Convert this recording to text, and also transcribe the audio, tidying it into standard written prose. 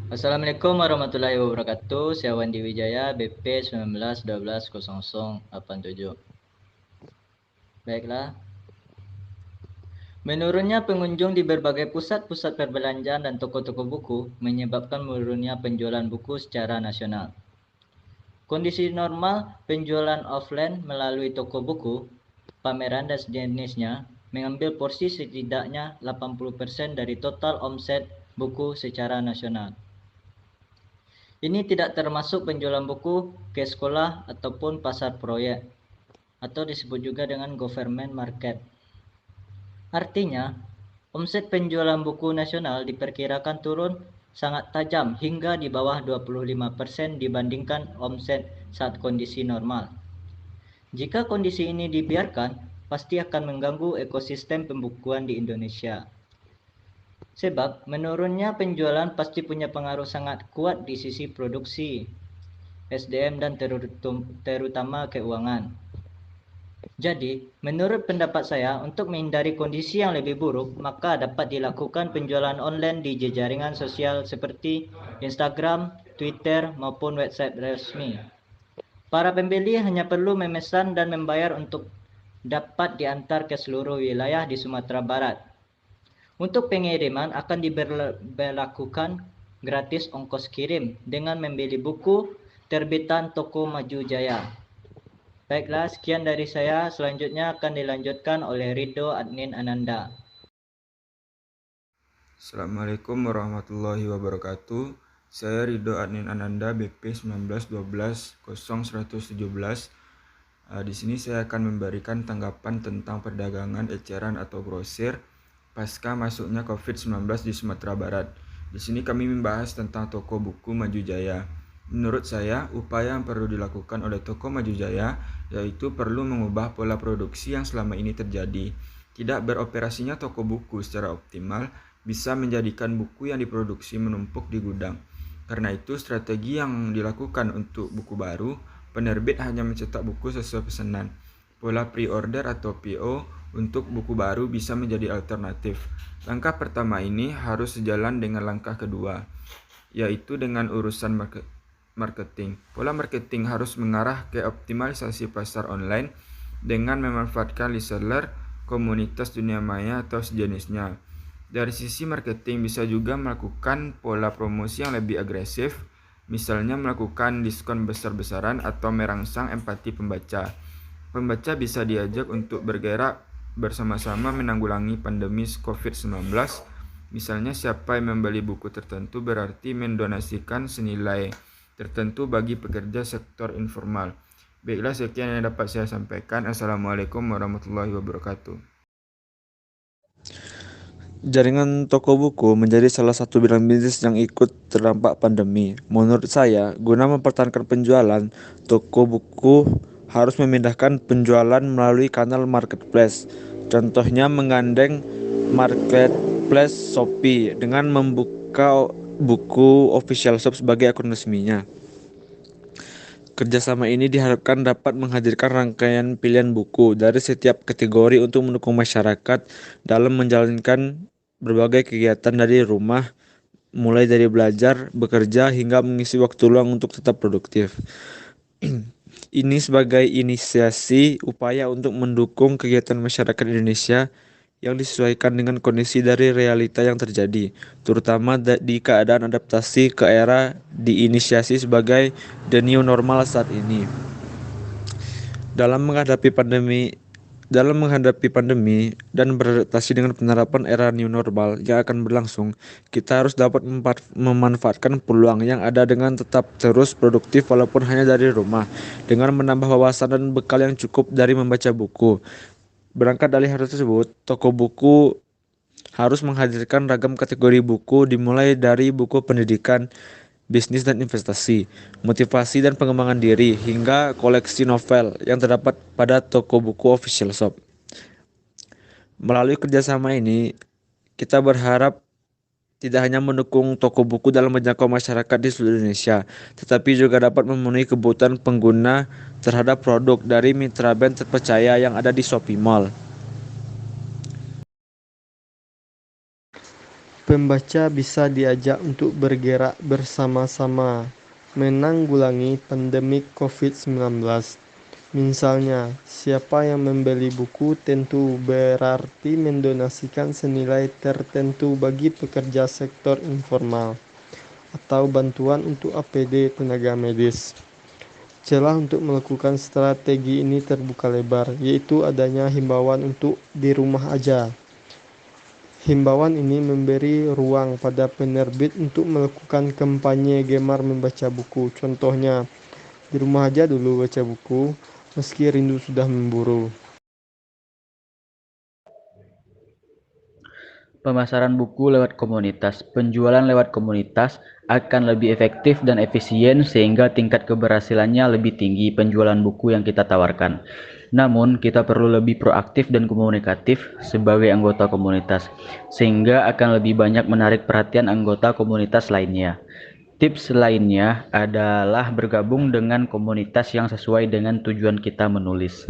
Assalamualaikum warahmatullahi wabarakatuh. Saya Wandi Wijaya, BP 19120087. Baiklah, menurunnya pengunjung di berbagai pusat-pusat perbelanjaan dan toko-toko buku menyebabkan menurunnya penjualan buku secara nasional. Kondisi normal penjualan offline melalui toko buku, pameran dan sejenisnya mengambil porsi setidaknya 80% dari total omset buku secara nasional. Ini tidak termasuk penjualan buku ke sekolah ataupun pasar proyek, atau disebut juga dengan government market. Artinya, omset penjualan buku nasional diperkirakan turun sangat tajam hingga di bawah 25% dibandingkan omset saat kondisi normal. Jika kondisi ini dibiarkan, pasti akan mengganggu ekosistem pembukuan di Indonesia. Sebab menurunnya penjualan pasti punya pengaruh sangat kuat di sisi produksi, SDM dan terutama keuangan. Jadi, menurut pendapat saya, untuk menghindari kondisi yang lebih buruk, maka dapat dilakukan penjualan online di jejaring sosial seperti Instagram, Twitter, maupun website resmi. Para pembeli hanya perlu memesan dan membayar untuk dapat diantar ke seluruh wilayah di Sumatera Barat. Untuk pengiriman akan diberlakukan gratis ongkos kirim dengan membeli buku terbitan Toko Maju Jaya. Baiklah, sekian dari saya. Selanjutnya akan dilanjutkan oleh Ridho Adnin Ananda. Assalamualaikum warahmatullahi wabarakatuh. Saya Ridho Adnin Ananda, BP 1912-0117. Di sini saya akan memberikan tanggapan tentang perdagangan eceran atau grosir pasca masuknya COVID-19 di Sumatera Barat. Di sini kami membahas tentang toko buku Maju Jaya. Menurut saya, upaya yang perlu dilakukan oleh toko Maju Jaya yaitu perlu mengubah pola produksi yang selama ini terjadi. Tidak beroperasinya toko buku secara optimal bisa menjadikan buku yang diproduksi menumpuk di gudang. Karena itu, strategi yang dilakukan untuk buku baru, penerbit hanya mencetak buku sesuai pesanan. Pola pre-order atau PO untuk buku baru bisa menjadi alternatif. Langkah pertama ini harus sejalan dengan langkah kedua, yaitu dengan urusan marketing. Pola marketing harus mengarah ke optimalisasi pasar online dengan memanfaatkan reseller, komunitas dunia maya atau sejenisnya. Dari sisi marketing bisa juga melakukan pola promosi yang lebih agresif, misalnya melakukan diskon besar-besaran atau merangsang empati pembaca. Pembaca bisa diajak untuk bergerak bersama-sama menanggulangi pandemi COVID-19. Misalnya siapa yang membeli buku tertentu berarti mendonasikan senilai tertentu bagi pekerja sektor informal. Baiklah, sekian yang dapat saya sampaikan. Assalamualaikum warahmatullahi wabarakatuh. Jaringan toko buku menjadi salah satu bidang bisnis yang ikut terdampak pandemi. Menurut saya, guna mempertahankan penjualan, toko buku harus memindahkan penjualan melalui kanal marketplace. Contohnya menggandeng marketplace Shopee dengan membuka buku official shop sebagai akun resminya. Kerjasama ini diharapkan dapat menghadirkan rangkaian pilihan buku dari setiap kategori untuk mendukung masyarakat dalam menjalankan berbagai kegiatan dari rumah, mulai dari belajar, bekerja, hingga mengisi waktu luang untuk tetap produktif. Ini sebagai inisiasi upaya untuk mendukung kegiatan masyarakat Indonesia yang disesuaikan dengan kondisi dari realita yang terjadi, terutama di keadaan adaptasi ke era diinisiasi sebagai the new normal saat ini. Dalam menghadapi pandemi dan beradaptasi dengan penerapan era new normal yang akan berlangsung, kita harus dapat memanfaatkan peluang yang ada dengan tetap terus produktif walaupun hanya dari rumah, dengan menambah wawasan dan bekal yang cukup dari membaca buku. Berangkat dari hal tersebut, toko buku harus menghadirkan ragam kategori buku dimulai dari buku pendidikan, bisnis dan investasi, motivasi dan pengembangan diri, hingga koleksi novel yang terdapat pada toko buku official shop. Melalui kerjasama ini, kita berharap tidak hanya mendukung toko buku dalam menjangkau masyarakat di seluruh Indonesia, tetapi juga dapat memenuhi kebutuhan pengguna terhadap produk dari mitra brand terpercaya yang ada di Shopee Mall. Pembaca bisa diajak untuk bergerak bersama-sama menanggulangi pandemi COVID-19. Misalnya, siapa yang membeli buku tentu berarti mendonasikan senilai tertentu bagi pekerja sektor informal atau bantuan untuk APD tenaga medis. Celah untuk melakukan strategi ini terbuka lebar, yaitu adanya himbauan untuk di rumah aja. Himbauan ini memberi ruang pada penerbit untuk melakukan kampanye gemar membaca buku. Contohnya, di rumah aja dulu baca buku, meski rindu sudah memburu. Pemasaran buku lewat komunitas. Penjualan lewat komunitas akan lebih efektif dan efisien sehingga tingkat keberhasilannya lebih tinggi penjualan buku yang kita tawarkan. Namun, kita perlu lebih proaktif dan komunikatif sebagai anggota komunitas, sehingga akan lebih banyak menarik perhatian anggota komunitas lainnya. Tips lainnya adalah bergabung dengan komunitas yang sesuai dengan tujuan kita menulis.